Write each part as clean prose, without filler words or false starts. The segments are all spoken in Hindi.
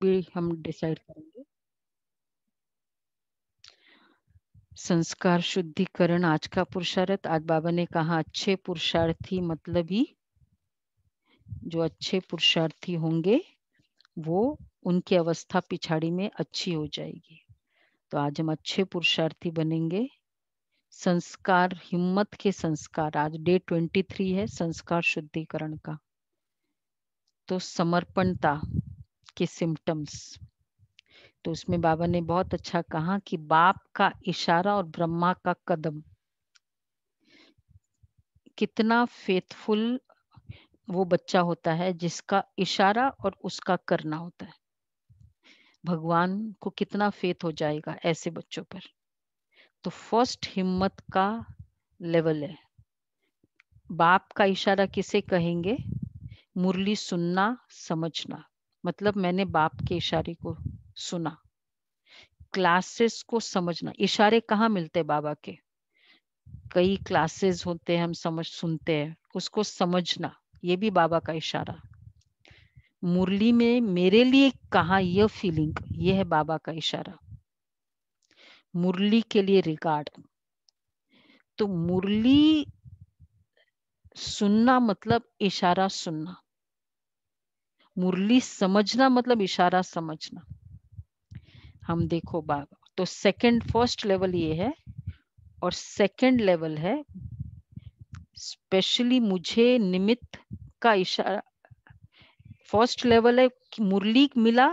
भी हम डिसाइड करेंगे। संस्कार शुद्धिकरण आज का पुरुषार्थ। आज बाबा ने कहा अच्छे पुरुषार्थी मतलब ही जो अच्छे पुरुषार्थी होंगे वो उनकी अवस्था पिछाड़ी में अच्छी हो जाएगी। तो आज हम अच्छे पुरुषार्थी बनेंगे। संस्कार, हिम्मत के संस्कार। आज डे 23 है संस्कार शुद्धिकरण का। तो समर्पणता के सिम्टम्स, तो उसमें बाबा ने बहुत अच्छा कहा कि बाप का इशारा और ब्रह्मा का कदम। कितना फेथफुल वो बच्चा होता है जिसका इशारा और उसका करना होता है। भगवान को कितना फेथ हो जाएगा ऐसे बच्चों पर। तो फर्स्ट हिम्मत का लेवल है। बाप का इशारा किसे कहेंगे? मुरली सुनना, समझना। मतलब मैंने बाप के इशारे को सुना। क्लासेस को समझना। इशारे कहाँ मिलते हैं बाबा के? कई क्लासेस होते हैं, हम सुनते हैं, उसको समझना, ये भी बाबा का इशारा। मुरली में मेरे लिए कहा यह फीलिंग, ये है बाबा का इशारा। मुरली के लिए रिगार्ड। तो मुरली सुनना मतलब इशारा सुनना। मुरली समझना मतलब इशारा समझना। हम देखो बाबा, तो फर्स्ट लेवल ये है। और सेकंड लेवल है स्पेशली मुझे निमित्त का इशारा। फर्स्ट लेवल है कि मुरली मिला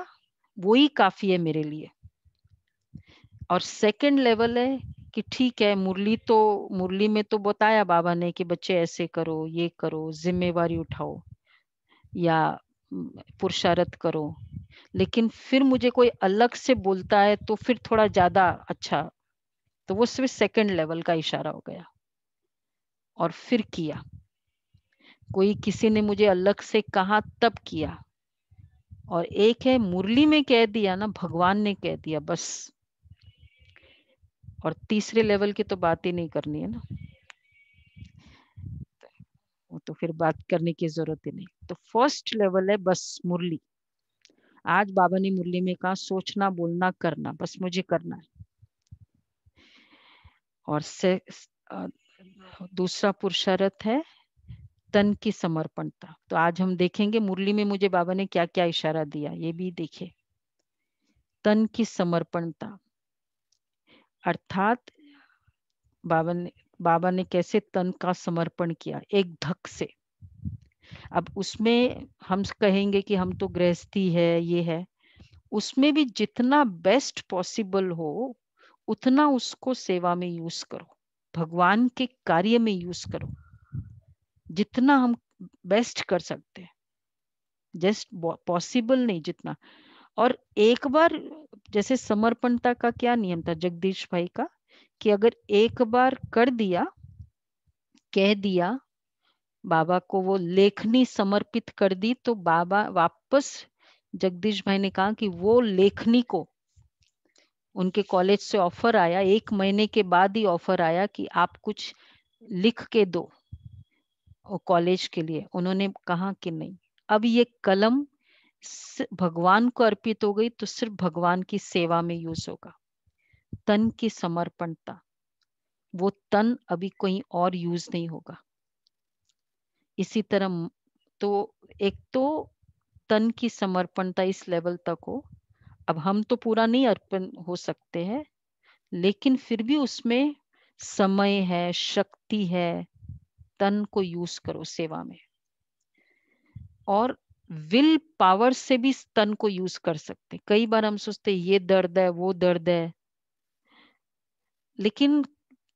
वो ही काफी है मेरे लिए। और सेकंड लेवल है कि ठीक है मुरली में तो बताया बाबा ने कि बच्चे ऐसे करो, ये करो, जिम्मेवारी उठाओ या पुरुषार्थ करो। लेकिन फिर मुझे कोई अलग से बोलता है तो फिर थोड़ा ज्यादा अच्छा, तो वो सिर्फ सेकंड लेवल का इशारा हो गया। और फिर किया, कोई किसी ने मुझे अलग से कहा तब किया। और एक है मुरली में कह दिया ना, भगवान ने कह दिया बस। और तीसरे लेवल की तो बात ही नहीं करनी है ना, वो तो फिर बात करने की जरूरत ही नहीं। तो फर्स्ट लेवल है बस मुरली। आज बाबा ने मुरली में कहा सोचना, बोलना, करना, बस मुझे करना है। और दूसरा पुरुषार्थ है तन की समर्पणता। तो आज हम देखेंगे मुरली में मुझे बाबा ने क्या क्या इशारा दिया, ये भी देखे। तन की समर्पणता अर्थात बाबा ने कैसे तन का समर्पण किया एक धक से। अब उसमें हम कहेंगे कि हम तो गृहस्थी है, ये है, उसमें भी जितना बेस्ट पॉसिबल हो उतना उसको सेवा में यूज करो, भगवान के कार्य में यूज करो, जितना हम बेस्ट कर सकते हैं, जस्ट पॉसिबल नहीं जितना। और एक बार, जैसे समर्पणता का क्या नियम था जगदीश भाई का, कि अगर एक बार कर दिया, कह दिया, बाबा को वो लेखनी समर्पित कर दी, तो बाबा वापस, जगदीश भाई ने कहा कि वो लेखनी को उनके कॉलेज से ऑफर आया, 1 महीने के बाद ही ऑफर आया कि आप कुछ लिख के दो कॉलेज के लिए। उन्होंने कहा कि नहीं, अब ये कलम भगवान को अर्पित हो गई तो सिर्फ भगवान की सेवा में यूज होगा। तन की समर्पणता, वो तन अभी कहीं और यूज नहीं होगा। इसी तरह तो एक तो तन की समर्पणता इस लेवल तक हो। अब हम तो पूरा नहीं अर्पण हो सकते हैं, लेकिन फिर भी उसमें समय है, शक्ति है, तन को यूज करो सेवा में। और विल पावर से भी तन को यूज कर सकते। कई बार हम सोचते ये दर्द है, वो दर्द है, लेकिन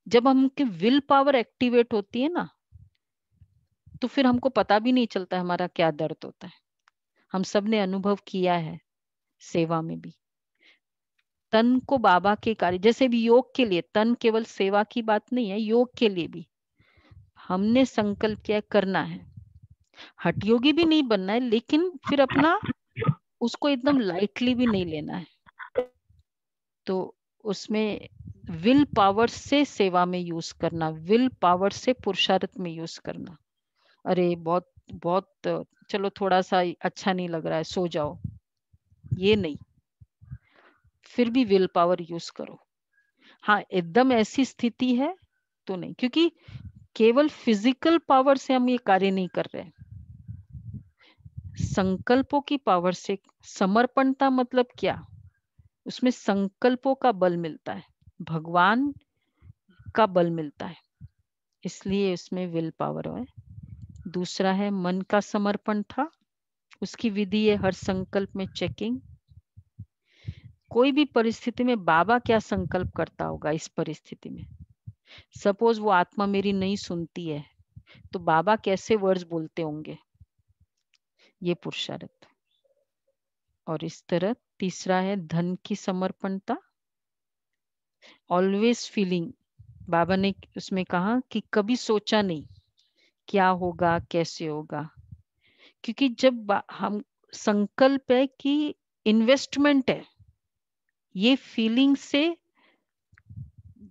जब हमकी विल पावर एक्टिवेट होती है ना, तो फिर हमको पता भी नहीं चलता हमारा क्या दर्द होता है। हम सब ने अनुभव किया है सेवा में भी। तन को बाबा के कार्य, जैसे भी योग के लिए तन केवल सेवा की बात नहीं है, योग के लिए भी हमने संकल्प किया करना है। हठ योगी भी नहीं बनना है, लेकिन फिर अपना उसको एकदम लाइटली भी नहीं लेना है। तो उसमें विल पावर से सेवा में यूज करना, विल पावर से पुरुषार्थ में यूज करना। अरे बहुत बहुत, चलो थोड़ा सा अच्छा नहीं लग रहा है, सो जाओ, ये नहीं, फिर भी विल पावर यूज करो। हाँ, एकदम ऐसी स्थिति है तो नहीं, क्योंकि केवल फिजिकल पावर से हम ये कार्य नहीं कर रहे हैं, संकल्पों की पावर से। समर्पणता मतलब क्या? उसमें संकल्पों का बल मिलता है, भगवान का बल मिलता है, इसलिए उसमें विल पावर है। दूसरा है मन का समर्पण था, उसकी विधि है हर संकल्प में चेकिंग। कोई भी परिस्थिति में बाबा क्या संकल्प करता होगा इस परिस्थिति में, सपोज वो आत्मा मेरी नहीं सुनती है तो बाबा कैसे वर्ड्स बोलते होंगे, ये पुरुषार्थ। और इस तरह तीसरा है धन की समर्पणता, ऑलवेज फीलिंग। बाबा ने उसमें कहा कि कभी सोचा नहीं क्या होगा कैसे होगा, क्योंकि जब हम संकल्प है कि इन्वेस्टमेंट है, ये फीलिंग से,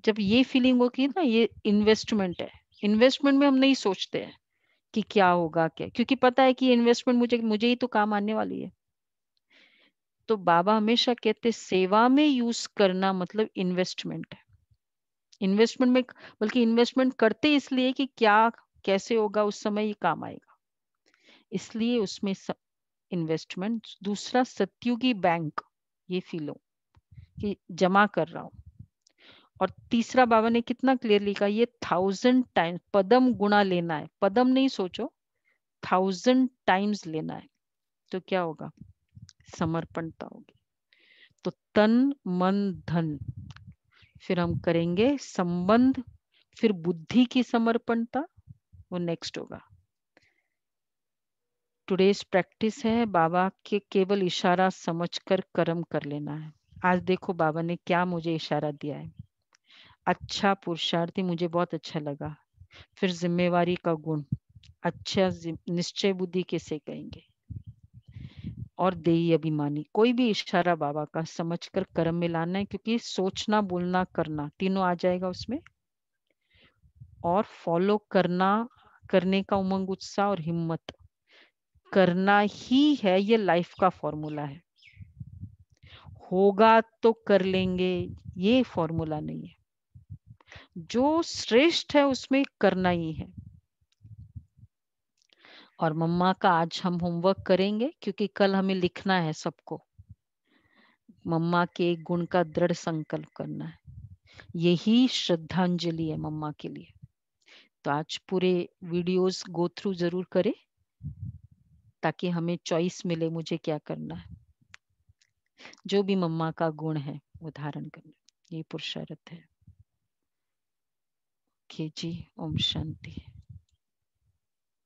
जब ये फीलिंग होगी ना, ये इन्वेस्टमेंट है। इन्वेस्टमेंट में हम नहीं सोचते हैं कि क्या होगा क्या, क्योंकि पता है कि इन्वेस्टमेंट मुझे मुझे ही तो काम आने वाली है। तो बाबा हमेशा कहते सेवा में यूज करना मतलब इन्वेस्टमेंट है। इन्वेस्टमेंट में, बल्कि इन्वेस्टमेंट करते इसलिए कि क्या कैसे होगा उस समय ये काम आएगा, इसलिए उसमें इन्वेस्टमेंट। दूसरा सत्युगी बैंक, ये फील हो कि जमा कर रहा हूं। और तीसरा बाबा ने कितना क्लियरली कहा, ये 1000 टाइम्स पदम गुणा लेना है, पदम नहीं सोचो, 1000 टाइम्स लेना है। तो क्या होगा, समर्पणता होगी। तो तन मन धन, फिर हम करेंगे संबंध, फिर बुद्धि की समर्पणता, वो नेक्स्ट होगा। टुडेज प्रैक्टिस है बाबा के केवल इशारा समझकर कर्म कर लेना है। आज देखो बाबा ने क्या मुझे इशारा दिया है, अच्छा पुरुषार्थी, मुझे बहुत अच्छा लगा। फिर जिम्मेवारी का गुण, अच्छा निश्चय बुद्धि किसे कहेंगे, और देही अभिमानी। कोई भी इशारा बाबा का समझकर कर्म में लाना है, क्योंकि सोचना बोलना करना तीनों आ जाएगा उसमें। और फॉलो करना, करने का उमंग उत्साह और हिम्मत, करना ही है, ये लाइफ का फॉर्मूला है। होगा तो कर लेंगे, ये फॉर्मूला नहीं है। जो श्रेष्ठ है उसमें करना ही है। और मम्मा का आज हम होमवर्क करेंगे, क्योंकि कल हमें लिखना है सबको, मम्मा के एक गुण का दृढ़ संकल्प करना है। यही श्रद्धांजलि है मम्मा के लिए। तो आज पूरे वीडियोस गो थ्रू जरूर करें, ताकि हमें चॉइस मिले मुझे क्या करना है। जो भी मम्मा का गुण है वो धारण करना, ये पुरुषार्थ है। ओके जी, ओम शांति।